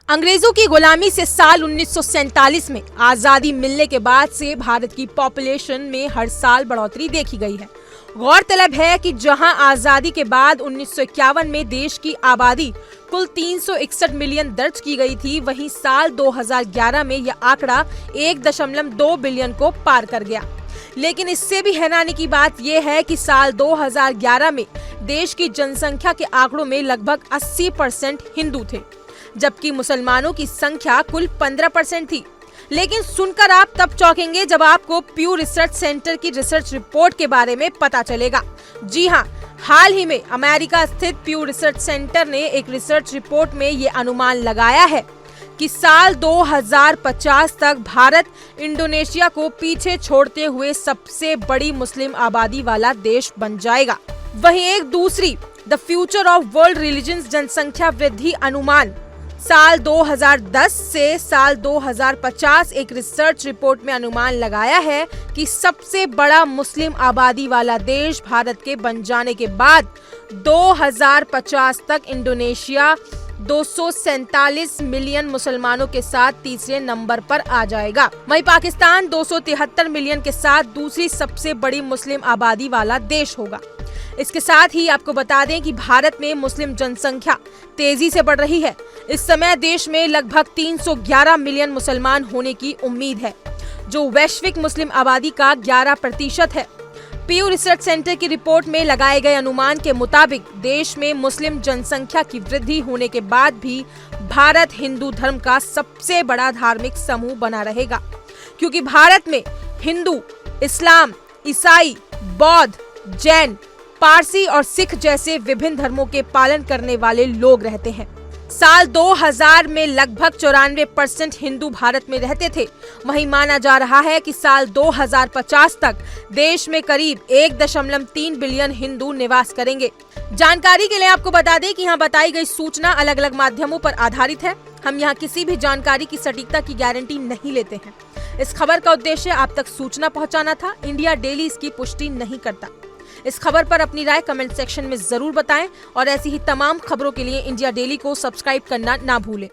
अंग्रेजों की गुलामी से साल 1947 में आजादी मिलने के बाद से भारत की पॉपुलेशन में हर साल बढ़ोतरी देखी गई है। गौरतलब है कि जहां आजादी के बाद 1951 में देश की आबादी कुल 361 मिलियन दर्ज की गई थी, वहीं साल 2011 में यह आंकड़ा 1.2 बिलियन को पार कर गया। लेकिन इससे भी हैरानी की बात यह है कि साल 2011 में देश की जनसंख्या के आंकड़ों में लगभग 80% हिंदू थे, जबकि मुसलमानों की संख्या कुल 15% थी। लेकिन सुनकर आप तब चौंकेंगे जब आपको प्यू रिसर्च सेंटर की रिसर्च रिपोर्ट के बारे में पता चलेगा। जी हाँ, हाल ही में अमेरिका स्थित प्यू रिसर्च सेंटर ने एक रिसर्च रिपोर्ट में ये अनुमान लगाया है कि साल 2050 तक भारत इंडोनेशिया को पीछे छोड़ते हुए सबसे बड़ी मुस्लिम आबादी वाला देश बन जाएगा। वहीं एक दूसरी the future of world religions जनसंख्या वृद्धि अनुमान साल 2010 से साल 2050 एक रिसर्च रिपोर्ट में अनुमान लगाया है कि सबसे बड़ा मुस्लिम आबादी वाला देश भारत के बन जाने के बाद 2050 तक इंडोनेशिया 247 मिलियन मुसलमानों के साथ तीसरे नंबर पर आ जाएगा। वहीं पाकिस्तान 273 मिलियन के साथ दूसरी सबसे बड़ी मुस्लिम आबादी वाला देश होगा। इसके साथ ही आपको बता दें कि भारत में मुस्लिम जनसंख्या तेजी से बढ़ रही है। इस समय देश में लगभग 311 मिलियन मुसलमान होने की उम्मीद है, जो वैश्विक मुस्लिम आबादी का 11% है। प्यू रिसर्च सेंटर की रिपोर्ट में लगाए गए अनुमान के मुताबिक देश में मुस्लिम जनसंख्या की वृद्धि होने के बाद भी भारत हिंदू धर्म का सबसे बड़ा धार्मिक समूह बना रहेगा, क्योंकि भारत में हिंदू, इस्लाम, ईसाई, बौद्ध, जैन, पारसी और सिख जैसे विभिन्न धर्मों के पालन करने वाले लोग रहते हैं। साल 2000 में लगभग 94% हिंदू भारत में रहते थे। वहीं माना जा रहा है कि साल 2050 तक देश में करीब 1.3 बिलियन हिंदू निवास करेंगे। जानकारी के लिए आपको बता दें कि यहाँ बताई गई सूचना अलग अलग माध्यमों पर आधारित है। हम यहाँ किसी भी जानकारी की सटीकता की गारंटी नहीं लेते हैं। इस खबर का उद्देश्य आप तक सूचना पहुँचाना था। इंडिया डेली इसकी पुष्टि नहीं करता। इस खबर पर अपनी राय कमेंट सेक्शन में जरूर बताएं और ऐसी ही तमाम खबरों के लिए इंडिया डेली को सब्सक्राइब करना ना भूलें।